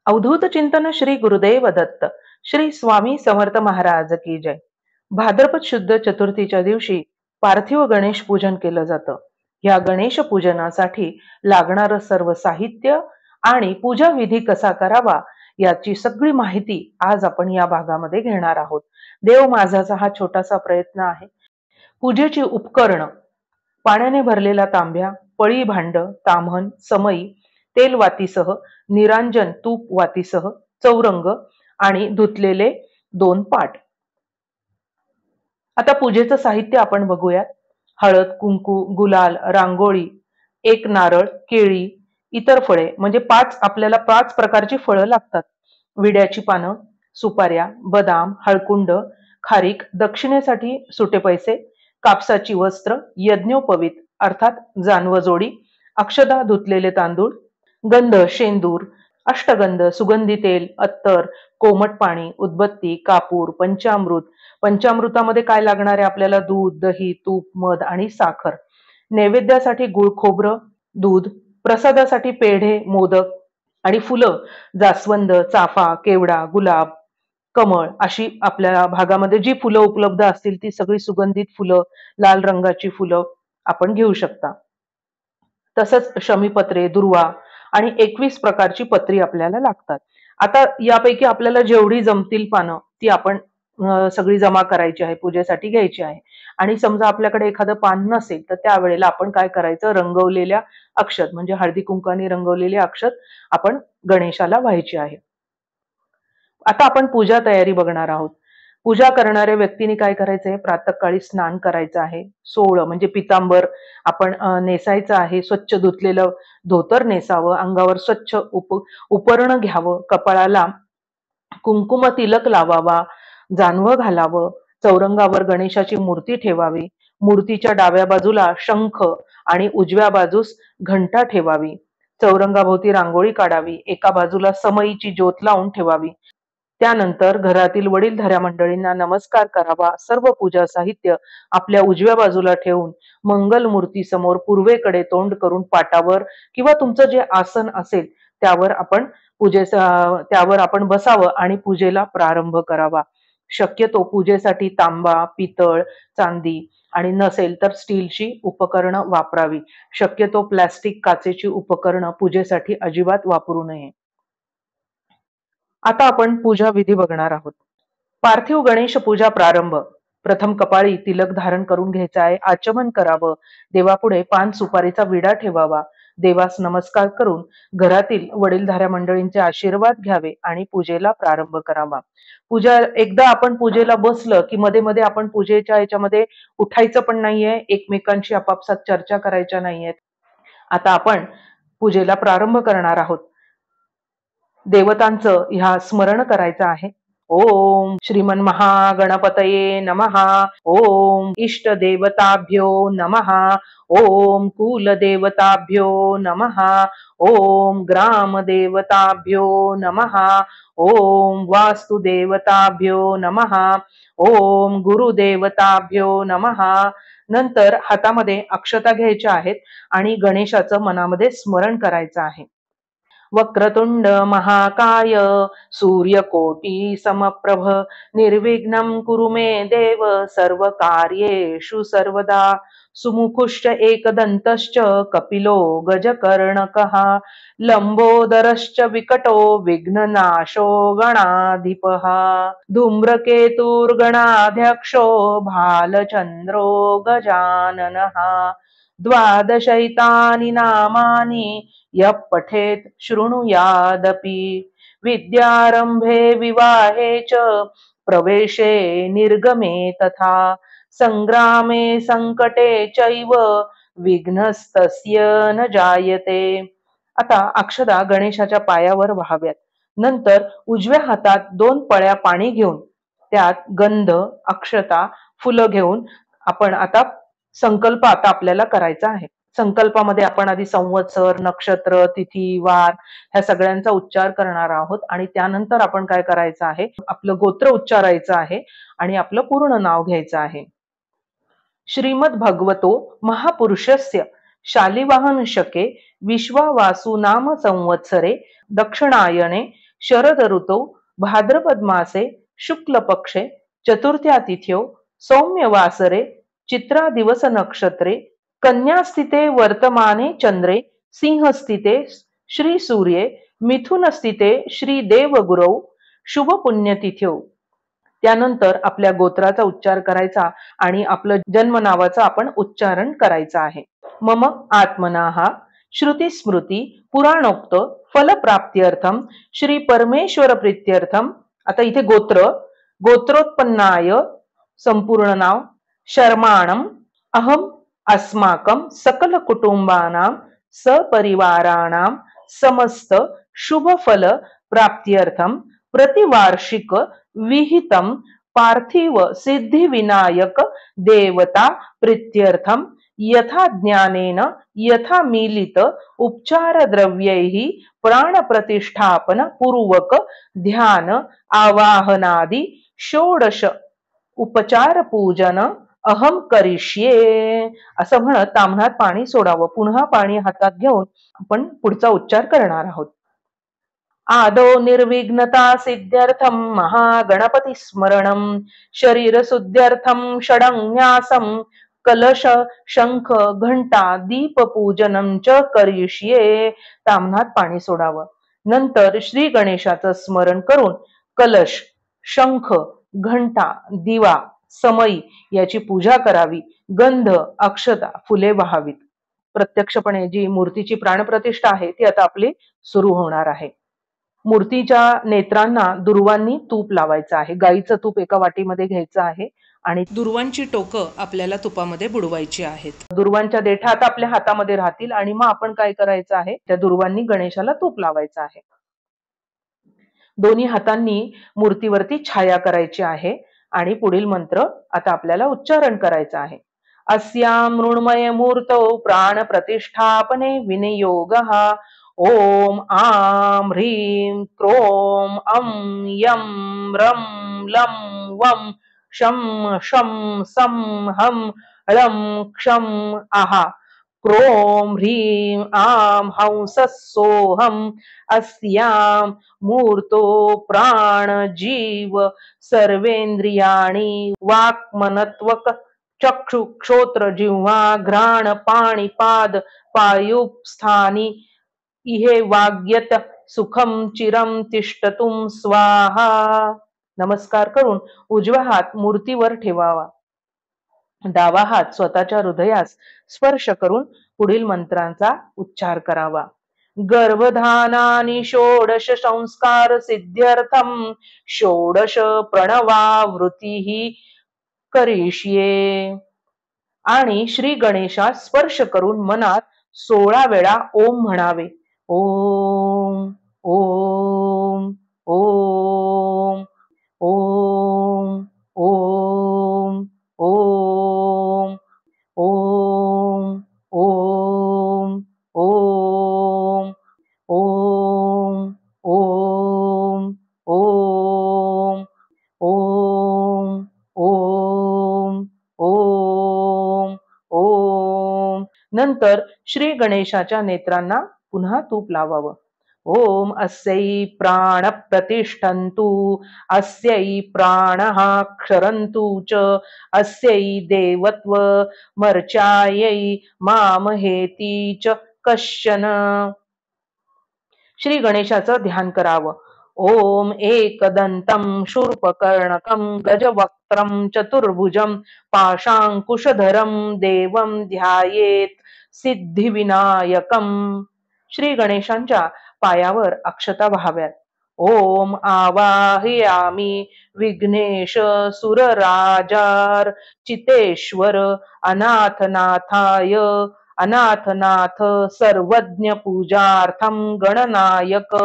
अवधूत चिंतन श्री गुरुदेव दत्त. श्री स्वामी समर्थ महाराज की जय. भाद्रपद शुद्ध चतुर्थीच्या दिवशी पार्थिव गणेश पूजन केलं जातं. या गणेश पूजनासाठी लागणारं सर्व साहित्य आणि पूजा विधी कसा करावा याची सगळी माहिती आज आपण या भागामध्ये घेणार आहोत. देव माझाचा हा छोटासा प्रयत्न आहे. पूजेची उपकरण: पाण्याने भरलेला तांब्या, पळी भांड, ताम्हण, समई, तेल वातीसह, निरांजन तूप वातीसह, चौरंग आणि धुतलेले 2 पाट. आता पूजेचं साहित्य आपण बघूयात. हळद, कुंकू, गुलाल, रांगोळी, 1 नारळ, केळी, इतर फळे म्हणजे आपल्याला 5 प्रकारची फळं लागतात. विड्याची पानं, सुपाऱ्या, बदाम, हळकुंड, खारीक, दक्षिणेसाठी सुटे पैसे, कापसाची वस्त्र, यज्ञोपवीत अर्थात जानवजोडी, अक्षदा, धुतलेले तांदूळ, गंध, शेंदूर, अष्टगंध, सुगंधी तेल, अत्तर, कोमट पाणी, उदबत्ती, कापूर, पंचामृत. पंचामृतामध्ये काय लागणार आहे आपल्याला? दूध, दही, तूप, मध आणि साखर. नैवेद्यासाठी गुळ, खोबरं, दूध. प्रसादासाठी पेढे, मोदक आणि फुलं: जास्वंद, चाफा, केवडा, गुलाब, कमळ अशी आपल्या भागामध्ये जी फुलं उपलब्ध असतील ती सगळी सुगंधित फुलं, लाल रंगाची फुलं आपण घेऊ शकता. तसंच शमीपत्रे, दुर्वा आणि 21 प्रकारची पत्री आपल्याला लागतात. आता यापैकी आपल्याला जेवढी जमतील पानं ती आपण सगळी जमा करायची आहे, पूजेसाठी घ्यायची आहे. आणि समजा आपल्याकडे एखादं पान नसेल तर त्यावेळेला आपण काय करायचं? रंगवलेल्या अक्षत म्हणजे हळदी कुंकाने रंगवलेले अक्षत आपण गणेशाला व्हायची आहे. आता आपण पूजा तयारी बघणार आहोत. पूजा करणाऱ्या व्यक्तीने काय करायचंय? प्रातःकाळी स्नान करायचं आहे. सोवळं म्हणजे पितांबर आपण नेसायचं आहे. स्वच्छ धुतलेलं धोतर नेसावं. अंगावर स्वच्छ उपरण घ्यावं. कपाळाला कुंकुम तिलक लावावा. जानवं घालावं. चौरंगावर गणेशाची मूर्ती ठेवावी. मूर्तीच्या डाव्या बाजूला शंख आणि उजव्या बाजूस घंटा ठेवावी. चौरंगाभोवती रांगोळी काढावी. एका बाजूला समईची ज्योत लावून ठेवावी. त्यानंतर घरातील वडीलधाऱ्या मंडळींना नमस्कार करावा. सर्व पूजा साहित्य आपल्या उजव्या बाजूला ठेवून मंगल मूर्ती समोर पूर्वेकडे तोंड करून पाटावर किंवा तुमचं जे आसन असेल त्यावर आपण बसावं आणि पूजेला प्रारंभ करावा. शक्यतो पूजेसाठी तांबा, पितळ, चांदी आणि नसेल तर स्टीलची उपकरणं वापरावी. शक्यतो प्लास्टिक, काचेची उपकरणं पूजेसाठी अजिबात वापरू नये. आता आपण पूजा विधी बघणार आहोत. पार्थिव गणेश पूजा प्रारंभ: प्रथम कपाळी तिलक धारण करून घ्यायचं आहे. आचमन करावं. देवापुढे पान सुपारीचा विडा ठेवावा. देवास नमस्कार करून घरातील वडीलधाऱ्या मंडळींचे आशीर्वाद घ्यावे आणि पूजेला प्रारंभ करावा. एकदा आपण पूजेला बसलं की मध्ये मध्ये आपण पूजेच्या याच्यामध्ये उठायचं पण नाहीये. एकमेकांशी आपापसात चर्चा करायच्या नाहीयेत. आता आपण पूजेला प्रारंभ करणार आहोत. देवतांचं ह्या स्मरण करायचं आहे. ओम श्रीमन महागणपतये नमः. ओम इष्ट देवताभ्यो नमः. ओम कुलदेवताभ्यो नमः. ओम ग्राम देवताभ्यो नमः. ओम वास्तुदेवताभ्यो नमः. ओम गुरुदेवताभ्यो नमः. नंतर हातामध्ये अक्षता घ्यायच्या आहेत आणि गणेशाचं मनामध्ये स्मरण करायचं आहे. वक्रतुंड महाकाय सूर्यकोटी समप्रभ निर्विघ्नं कुरु मे देव सर्वकार्येषु सर्वदा. सुमुखुश्च एकदन्तश्च कपिलो गजकर्णकः लंबोदरश्च विकटो विघ्ननाशो गणाधिपः. धूम्रकेतुर्गणाध्यक्षो भालचन्द्रो गजाननः. द्वादशैतानि नामानि यः पठेत् शृणुयादपि. विद्यारंभे विवाहे च प्रवेशे निर्गमे तथा. संग्रामे संकटे चैव विघ्नस्तस्य न जायते. आता अक्षदा गणेशाच्या पायावर व्हाव्यात. नंतर उजव्या हातात 2 पळ्या पाणी घेऊन त्यात गंध, अक्षता, फुलं घेऊन आपण आता संकल्प आपल्याला करायचा आहे. संकल्पामध्ये आपण आधी संवत्सर, नक्षत्र, तिथी, वार ह्या सगळ्यांचा उच्चार करणार आहोत आणि त्यानंतर आपण काय करायचं आहे? आपलं गोत्र उच्चारायचं आहे आणि आपलं पूर्ण नाव घ्यायचं आहे. श्रीमद भगवतो महापुरुषस्य शालिवाहन शके विश्वावासु नाम संवत्सरे दक्षिणायने शरद ऋतौ भाद्रपद मासे शुक्ल पक्षे चतुर्थ्या तिथ्यो सौम्य वासरे चित्रा दिवस नक्षत्रे कन्या स्थिते वर्तमाने चंद्रे सिंह स्थिते श्री सूर्ये मिथुन स्थिते श्री देवगुरौ शुभ पुण्यतिथ्यो. त्यानंतर आपल्या गोत्राचा उच्चार करायचा आणि आपलं जन्म नावाचं आपण उच्चारण करायचं आहे. मम आत्मनाः श्रुती स्मृती पुराणोक्त फलप्राप्त्यर्थम श्री परमेश्वर प्रीत्यर्थम. आता इथे गोत्रोत्पन्नाय संपूर्ण नाव शर्माणम अहम अस्माकं सकल कुटुंबानां सपरिवाराणां समस्त शुभ फल प्राप्त्यर्थम प्रतिवार्षिक विहितम पार्थिव सिद्धिविनायक देवता प्रीत्यर्थम यथा ज्ञानेन यथा मीलित उपचार द्रव्यैः प्राणप्रतिष्ठापन पूर्वक ध्यान आवाहनादि षोडश उपचार पूजन अहम करिष्ये. असं म्हणत ताम्हणात पाणी सोडावं. पुन्हा पाणी हातात घेऊन आपण पुढचा उच्चार करणार आहोत. आदौ निर्विघ्नता सिद्ध्यर्थम महागणपती स्मरणम शरीर शुद्ध्यर्थम षडन्यासम कलश शंख घंटा दीप पूजनम च करिष्ये. ताम्हणात पाणी सोडावं. नंतर श्री गणेशाचं स्मरण करून कलश शंख घंटा दिवा समई याची पूजा करावी. गंध अक्षता फुले वाहावीत. प्रत्यक्षपणे जी मूर्तीची प्राणप्रतिष्ठा आहे ती आता आपली सुरू होणार आहे. मूर्तीच्या नेत्रांना दुर्वांनी तूप लावायचं आहे. गाईचं तूप एका वाटीमध्ये घ्यायचं आहे आणि दुर्वांची टोकं आपल्याला तुपामध्ये बुडवायची आहेत. दुर्वांच्या देठा आता आपल्या हातामध्ये राहतील आणि मग आपण काय करायचं आहे, त्या दुर्वांनी गणेशाला तूप लावायचं आहे. दोन्ही हातांनी मूर्तीवरती छाया करायची आहे आणि पुढील मंत्र आता आपल्याला उच्चारण करायचं आहे. अस्यां मृण्मय मूर्तौ प्राण प्रतिष्ठापने विनियोगः ओम आं ह्रीं क्रोम अं यं रं लं वं शं शं सं हं ळं क्षं आहा क्रोम ह्रीं आं हंसः सोऽहम् अस्यां मूर्तो प्राण जीव सर्वेन्द्रियाणि वाक्मनत्वक चक्षु क्षोत्र जिह्वा घ्राण पाणी पाद पायुस्थानी इहे वाग्यत सुखम चिरम तिष्ठतुम स्वाहा. नमस्कार करून उजवा हात मूर्तीवर ठेवावा. डावा हात स्वतःच्या हृदयास स्पर्श करून पुढील मंत्रांचा उच्चार करावा. गर्भधानानि षोडश संस्कार सिद्ध्यर्थम षोडश प्रणवावृत्तीः करिष्ये. आणि श्री गणेशास स्पर्श करून मनात 16 वेळा ओम म्हणावे. ओम ओम ओम ओम ओम ओम ओम ओम ओम ओम ओम ओम ओम ओम ओम ओम. नंतर श्री गणेशाच्या नेत्रांना पुन्हा तूप लावावं. ओम अस्यै प्राण प्रतिष्ठन्तु अस्यै प्राणः क्षरन्तु च अस्यै देवत्व मर्चायै मामहेती च कश्चन. श्री गणेशाचं ध्यान करावं. ओम एकदन्तं शूर्पकर्णकं गजवक्त्रं चतुर्भुजं पाशांकुशधरं देवं ध्यायेत सिद्धिविनायकं. श्री गणेशांच्या पायावर अक्षता व्हाव्यात. ओम आवाहयामि विघ्नेश सुरराजार चितेश्वर अनाथनाथाय अनाथनाथ सर्वज्ञ पूजार्थम गणनायक.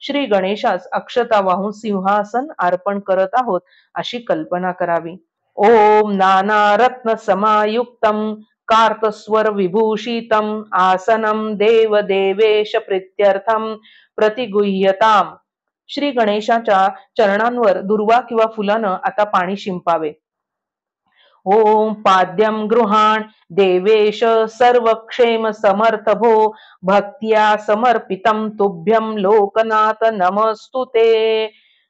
श्री गणेशास अक्षता वाहून सिंहासन अर्पण करत आहोत अशी कल्पना करावी. ओम नाना रत्न समायुक्तम कार्तस्वर विभूषितम आसनम देव देवेश प्रीत्यर्थम प्रतिगुह्यताम. श्री गणेशाच्या चरणांवर दुर्वा किंवा फुलानं आता पाणी शिंपावे. ओम पाद्यं गृहाण देवेश सर्वक्षेम समर्थ भो भक्त्या समर्पितं तुभ्यं लोकनाथ नमस्तुते.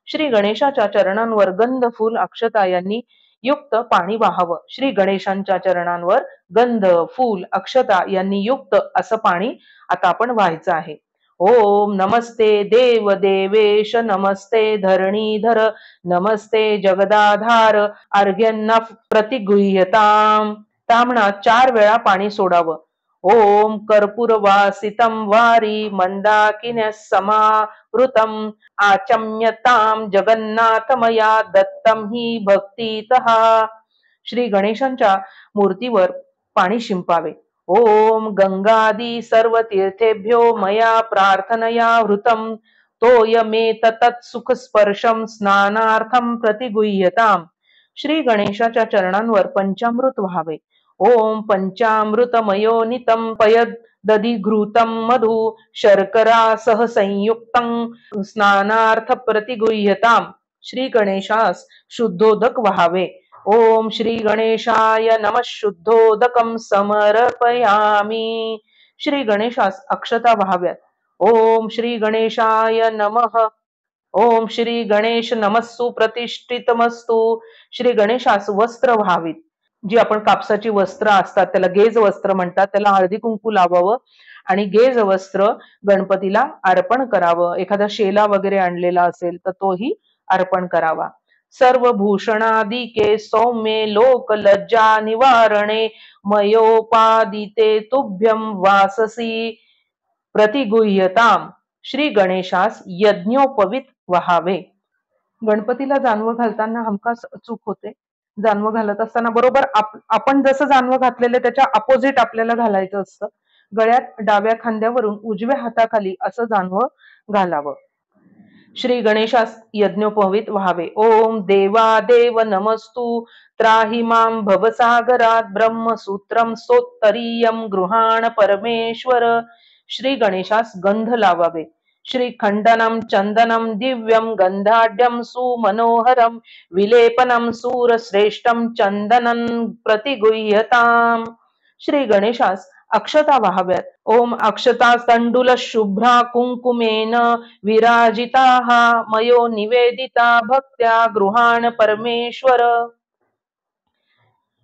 श्री गणेशाच्या चरणांवर गंध फूल अक्षता यांनी युक्त पाणी वाहावं. श्री गणेशांच्या चरणांवर गंध फूल अक्षता यांनी युक्त असं पाणी आता आपण व्हायचं आहे. ओम नमस्ते देव देवेश नमस्ते धरणीधर नमस्ते जगदाधार अर्घ्यंना प्रतिगृह्यताम. ताम्हणात 4 वेळा पाणी सोडावं. ओम कर्पूरवासितं वारी मंदाकिन्य समावृतम आचम्यताम जगन्नाथ मया दत्तम ही भक्तितः. श्री गणेशांच्या मूर्तीवर पाणी शिंपावे. ओम गंगादी सर्व तीर्थेभ्यो मया प्रार्थनया वृतम तोयमेतत् सुख स्पर्शम स्नानार्थम प्रतिगुह्यताम. श्री गणेशाच्या चरणांवर पंचामृत व्हावे. ओम पंचामृतमयोनितं पयद दधिघृतं मधु शर्करा सह संयुक्तं स्नानार्थ प्रतिगुह्यताम. श्री गणेशास शुद्धोदक व्हावे. ओम श्री गणेशाय नमः शुद्धोदकं समर्पयामी. श्री गणेशास अक्षता व्हाव्यात. ओम श्री गणेशाय नमः. ओम श्री गणेश नमस्सु प्रतिष्ठितमस्तु. श्री गणेशास वस्त्र व्हावीत. जी आपण कापसाची वस्त्र असतात त्याला गेज वस्त्र म्हणतात. त्याला हळदी कुंकू लावावं आणि गेज वस्त्र गणपतीला अर्पण करावं. एखादा शेला वगैरे आणलेला असेल तर तोही अर्पण करावा. सर्व भूषणादिके सौम्ये लोक लज्जा निवारणे मयोपादिते तुभ्यं वाससी प्रतिगुह्यताम. श्री गणेशास यज्ञोपवीत व्हावे. गणपतीला जानवं घालताना हमखास चूक होते. जानवं घालत असताना बरोबर आपण जसं जानवं घातलेलं त्याच्या अपोजिट आपल्याला घालायचं असतं. गळ्यात डाव्या खांद्यावरून उजव्या हाताखाली असं जानवं घालावं. श्री गणेशास यज्ञोपवीत व्हावे. ओम देवा देव नमस्तु त्राहि मां भवसागरात ब्रह्मसूत्रं सोत्तरीयं गृहाण परमेश्वर. श्री गणेशास गंध लावावे. श्रीखंडनं चंदनं दिव्यं गंधाढ्यं सुमनोहरं विलेपनं सूरश्रेष्ठं चंदनं प्रतिगुह्यताम. श्री गणेशास अक्षता वाहाव्यात. ओम अक्षता तंडुल शुभ्रा कुंकुमेन विराजिताः मयो निवेदिता भक्त्या गृहाण परमेश्वर.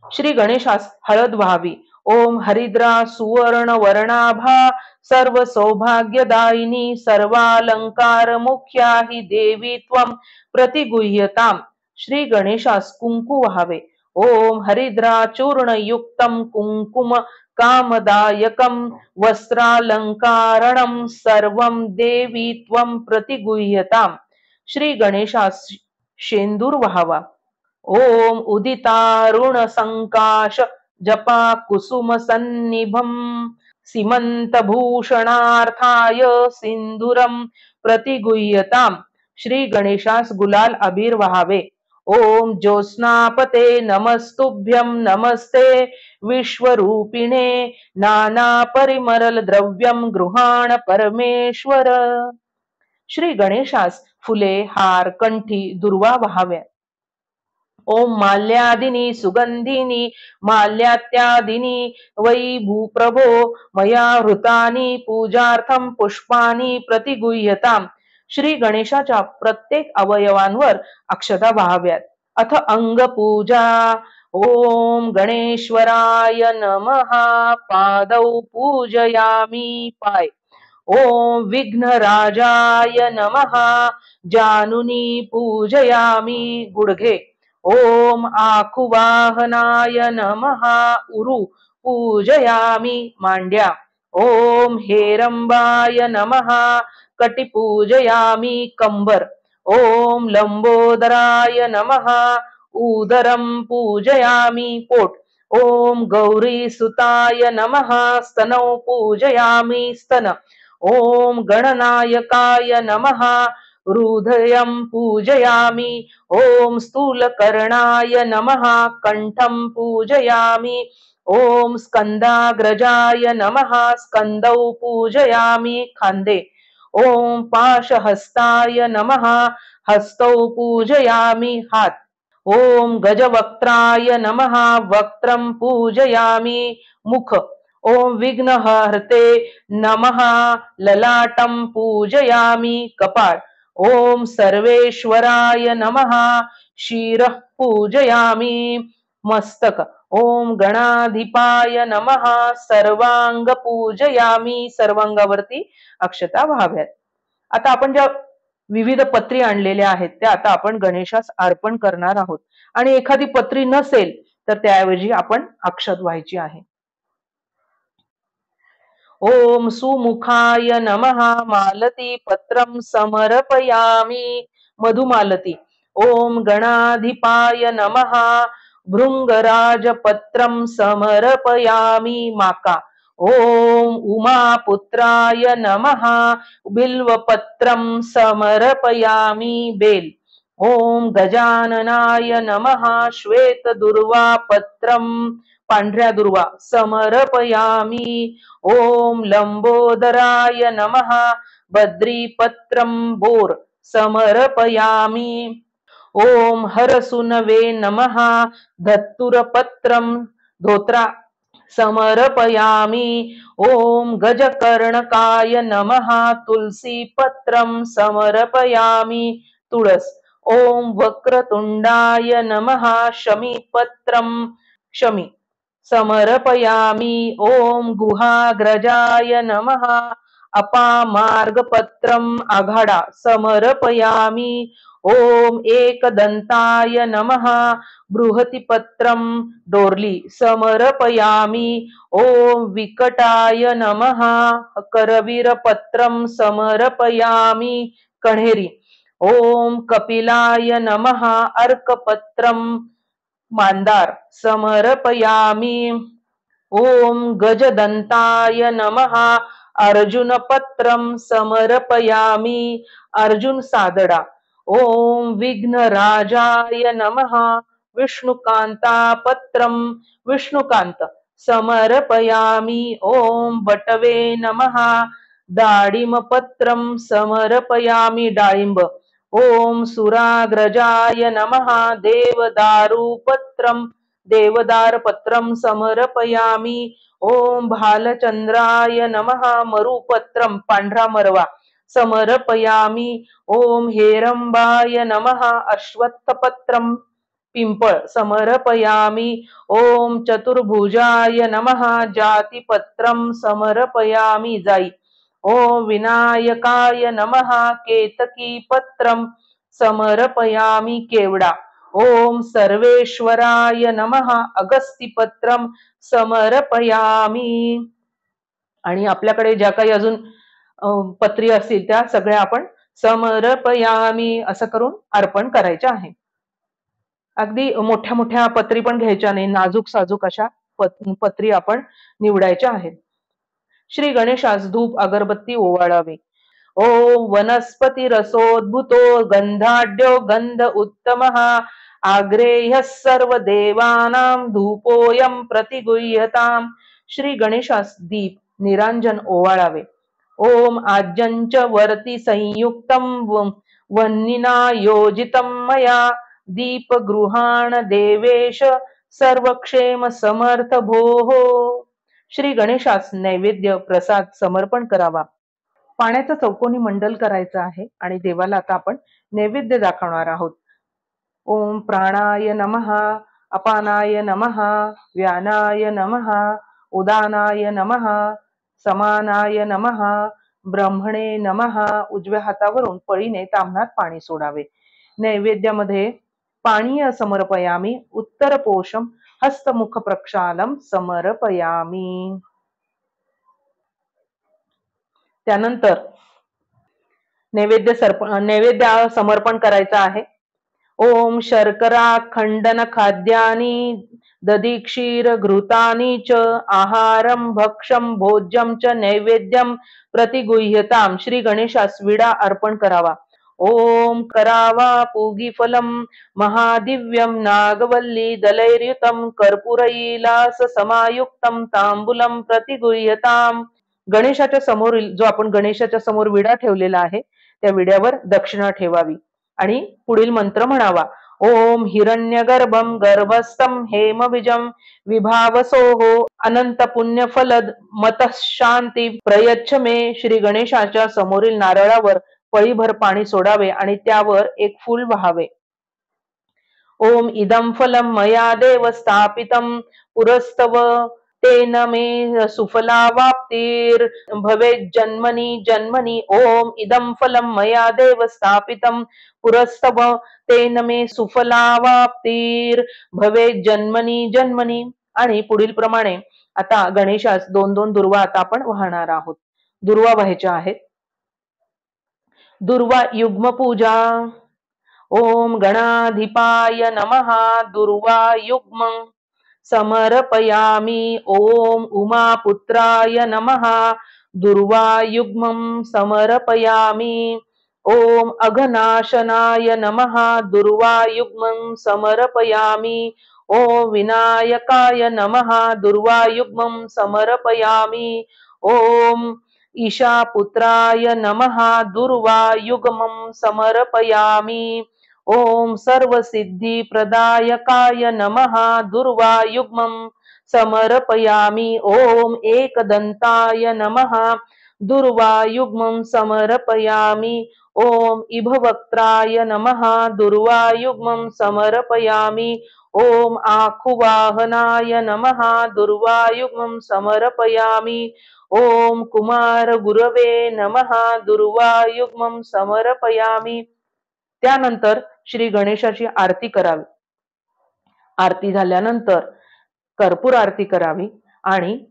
श्री गणेशास हळद व्हावी. ओम हरिद्रा सुवर्ण वर्णाभा सर्व सौभाग्यदायिनी सर्वालंकार मुख्या हि देवी त्वं प्रतिगुह्यताम. श्री गणेशास कुंकू व्हावे. ओम हरिद्रा चूर्ण युक्तं कुंकुम कामदायकं वस्त्रालंकारणं सर्वं देवी त्वं प्रतिगुह्यताम. श्री गणेशास शेंदूर व्हावा. ओम उदितारुण संकाश जपा कुसुम सन्निभम सीमंत भूषणार्थाय सिंदूरम प्रतिगुह्यताम. श्री गणेशास गुलाल अबीर व्हावे. ओम ज्योत्स्नापते नमस्तुभ्यं नमस्ते विश्वरूपिणे नाना परिमल द्रव्यं गृहाण परमेश्वर. श्री गणेशास फुले हार कंठी दुर्वा व्हाव्या. ओम माल्यादिनी सुगंधिनी माल्यात्यादिनी वै भूप्रभो मया हृतानि पूजार्थं पुष्पानि प्रतिगुह्यताम. श्री गणेशाच्या प्रत्येक अवयवांवर अक्षता व्हाव्यात. अथ अंगपूजा. ओम गणेश्वराय नमः. पादौ पूजयामी पाय. ओम विघ्नराजाय नमः. जानुनी पूजयामी गुडघे. ओम आकुवाहनाय नमः. उरु पूजयामी मांड्या. ओम हेरंबाय नमः. कटी पूजयामी कंबर. ओम लंबोदराय नमः. उदरं पूजयामी पोट. ओम गौरी सुताय नमः. स्तनौ पूजयामी स्तन. ओम गणनायकाय नमः. हृदयं पूजयामी. ओम स्थूलकर्णाय नमः. कंठं पूजयामी. ओम स्कंदाग्रजाय नमः. स्कंदौ पूजयामी खांदे. ओम पाशहस्ताय नमः. हस्तौ पूजयामी हात. ओम गजवक्त्राय नमः वक्त्रं पूजयामि मुख। ओम विघ्नहर्ते नमः ललाटं पूजयामि कपाळ। ओम सर्वेश्वराय नमः शिरः पूजयामि मस्तक। ओम गणाधिपाय नमः सर्वांग पूजयामी, सर्वांगावरती अक्षता व्हाव्यात। आता आपण ज्या विविध पत्री आणलेल्या आहेत त्या आता आपण गणेशास अर्पण करणार आहोत, आणि एखादी पत्री नसेल तर त्याऐवजी आपण अक्षत व्हायची आहे। ओम सुमुखाय नमः मालती पत्रं समर्पयामि मधुमालती। ओम गणाधिपाय नमः भृंगराज पत्रं समर्पयामि माका। ओम उमापुत्राय नमः बिल्वपत्रं समर्पयामि बेल। ओम गजाननाय नमः श्वेतदुर्वा पत्रं पांढऱ्या दुर्वा समर्पयामि। ओम लंबोदराय नमः बद्रीपत्रं बोर समर्पयामि। ओम हरसुनवे नमः धत्तुरपत्रं धोत्रा समर्पयामि। ओम गजकर्णकाय नमः तुलसीपत्रं समर्पयामि तुळस। ओम वक्रतुंडाय नमः शमीपत्रं शमी समर्पयामि। ओम गुहाग्रजाय नमः अपामार्गपत्रं आघाडा समर्पयामि। ओम एकदंताय नमः बृहतिपत्रं डोरली समर्पयामि। ओम विकटाय नमः करवीरपत्रं समर्पयामि कण्हेरी। ओम कपिलाय नमः अर्कपत्रं मांदार समर्पयामि। ओम गजदंताय नमः अर्जुनपत्रं समर्पयामि अर्जुन सादडा। ओम विघ्नराजाय नमः विष्णुकांतापत्रं विष्णुकांत समर्पयामि। ओम बटवे नमः दाडिमपत्रं समर्पयामि डाळिंब। ओम सुराग्रजाय नमः देवदारुपत्रं देवदारपत्रं समर्पयामि। ओम भालचंद्राय नमः मरुपत्रं पांढरा मरवा समर्पयामि। ओम हेरंबाय नमः अश्वत्थपत्रं पिंपळ समर्पयामि। ओम चतुर्भुजाय नमः जातिपत्रं समर्पयामि जाई। ओम विनायकाय नमः केतकीपत्रं समर्पयामि केवडा। ओम सर्वेश्वराय नमः अगस्तीपत्रं समर्पयामी। आणि आपल्याकडे ज्या काही अजून पत्री असतील त्या सगळ्या आपण समर्पयामी असं करून अर्पण करायच्या आहे। अगदी मोठ्या मोठ्या पत्री पण घ्यायच्या नाही, नाजूक साजूक अशा पत्री आपण निवडायच्या आहेत। श्री गणेशास धूप अगरबत्ती ओवाळावी। ओम वनस्पती रसोद्भूतो गंधाढ्यो गंध उत्तमः आग्रेह्य सर्व देवानां धूपोयम प्रतिगुह्यताम। श्री गणेशास दीप निरांजन ओवाळावे। ओम आज्यंच वर्ती संयुक्तं वह्निना योजितं मया दीपगृहाण देवेश सर्वक्षेम समर्थ भोः। श्री गणेशास नैवेद्य प्रसाद समर्पण करावा। पाण्याचं चौकोनी मंडल करायचं आहे आणि देवाला आता आपण नैवेद्य दाखवणार आहोत। ओम प्राणाय नमः अपानाय नमः व्यानाय नमः उदानाय नमः समानाय नमः ब्रह्मणे नमः। उजव्या हातावरून पळीने ताम्हणात पाणी सोडावे। नैवेद्यामध्ये पाणीय समर्पयामी उत्तरपोषम हस्तमुख प्रक्षालम समर्पयामी। त्यानंतर नैवेद्य समर्पण करायचा आहे। ओम शर्करा खंडन खाद्यानी दधीक्षीर घृतानी च आहारं भक्षं भोज्यं च नैवेद्यं प्रतिगुह्यताम। श्री गणेशास विडा अर्पण करावा। ओम करावा पूगीफलं महादिव्यं नागवल्ली दलैर्युतं कर्पूरैलास समायुक्तं तांबूलं प्रतिगुह्यताम। गणेशाच्या समोरील जो आपण गणेशाच्या समोर विडा ठेवलेला आहे त्या विड्यावर दक्षिणा ठेवावी आणि पुढील मंत्र म्हणावा। ओम हिरण्यगर्भं गर्भस्थं हेमबीजं विभावसोः अनंत पुण्यफलद मतः शांती प्रयच्छ मे. श्री गणेशाच्या समोरील नारळावर पळीभर पाणी सोडावे आणि त्यावर एक फूल वाहावे. ओम इदं फलं मया देव स्थापितं पुरस्तव तेन मे सुफलावाप्तिर् भवेत् जन्मनि जन्मनि. ओम इदं फलं मया देव स्थापितं पुरस्तव तेन मे सुफलावाप्तिर् भवेत् जन्मनि जन्मनि. आणि पुढील प्रमाणे आता गणेशास दोन दोन दुर्वा आता आपण वाहणार आहोत. दुर्वा व्हायच्या आहेत. दुर्वा युग्म पूजा. ओम गणाधिपाय नमः. दुर्वा युग्मं समर्पयामि. ओम उमापुत्राय नमः. दुर्वा युग्मं समर्पयामि. ओम अघनाशनाय नमः. दुर्वा युग्मं समर्पयामि. ओम विनायकाय नमः. दुर्वा युग्मं समर्पयामि. ओम ईशापुत्राय नमः. दुर्वा युग्मं समर्पयामि. ओम सर्वसिद्धिप्रदायकाय नमः. दुर्वा युग्मं समर्पयामि. ओम एकदंताय नमः. दुर्वा युग्मं समर्पयामि. ओम इभवक्त्राय नमः. दुर्वा युग्मं समर्पयामि. ओम आखुवाहनाय नमः. दुर्वा युग्मं समर्पयामि. ओम कुमार गुरवे नमः. दुर्वा युग्मं समर्पयामि. त्यानंतर श्री गणेशाची आरती करावी. आरती झाल्यानंतर कर्पूर आरती करावी आणि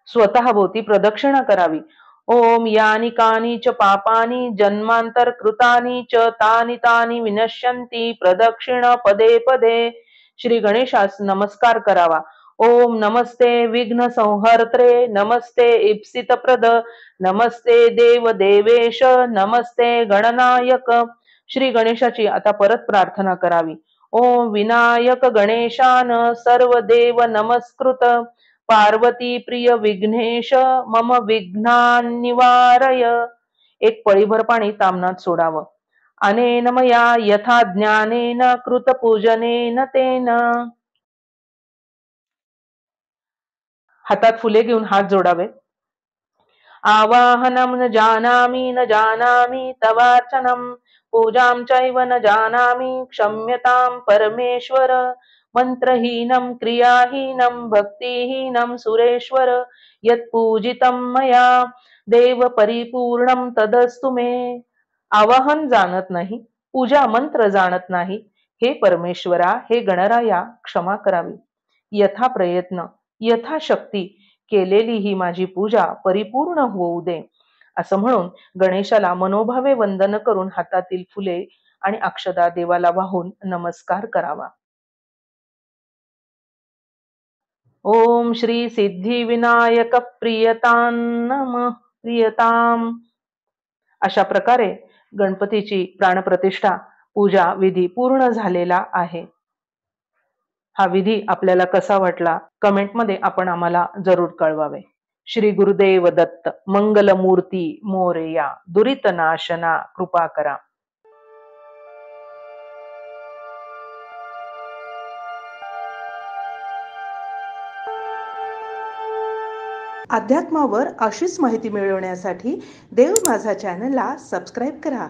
स्वतःभोवती प्रदक्षिणा करावी. ओम यानि कानि च पापानि जन्मांतर कृतानि च तानि तानि विनश्यन्ति प्रदक्षिण पदे पदे. श्री गणेशास नमस्कार करावा. ओम नमस्ते विघ्न संहर्त्रे. नमस्ते इप्सित प्रद. नमस्ते देव देवेश. नमस्ते गणनायक. श्री गणेशाची आता परत प्रार्थना करावी. ओम विनायक गणेशान सर्वदेव नमस्कृत. पार्वती प्रिय विघ्नेश मम विघ्नान्निवारय. एक पळीभर पाणी तामनात सोडावं. अनेन मया यथा ज्ञानेन कृत पूजनेन तेन. हातात फुले घेऊन हात जोडावे. आवाहनं न जानामि तवार्चनं पूजां चैव न जानामि क्षम्यतां परमेश्वर. मंत्रहीनं क्रियाहीनं भक्तिहीनं सुरेश्वर. यत्पूजितं मया देव परिपूर्णं तदस्तु मे. आवाहन जाणत नाही, पूजा मंत्र जाणत नाही, हे परमेश्वरा, हे गणराया, क्षमा करावी. यथा प्रयत्न यथाशक्ती केलेली ही माझी पूजा परिपूर्ण होऊ दे. असं म्हणून गणेशाला मनोभावे वंदन करून हातातील फुले आणि अक्षदा देवाला वाहून नमस्कार करावा. ओम श्री सिद्धिविनायक प्रियतां नमः. प्रियताम. अशा प्रकारे गणपतीची प्राणप्रतिष्ठा पूजा विधी पूर्ण झालेला आहे. हा विधी आपल्याला कसा वाटला कमेंटमध्ये आपण आम्हाला जरूर कळवावे. श्री गुरुदेव दत्त. मंगलमूर्ती मोरया. दुरित नाशना कृपा करा. अध्यात्मावर अशीच माहिती मिळवण्यासाठी देव माझा चॅनलला सबस्क्राईब करा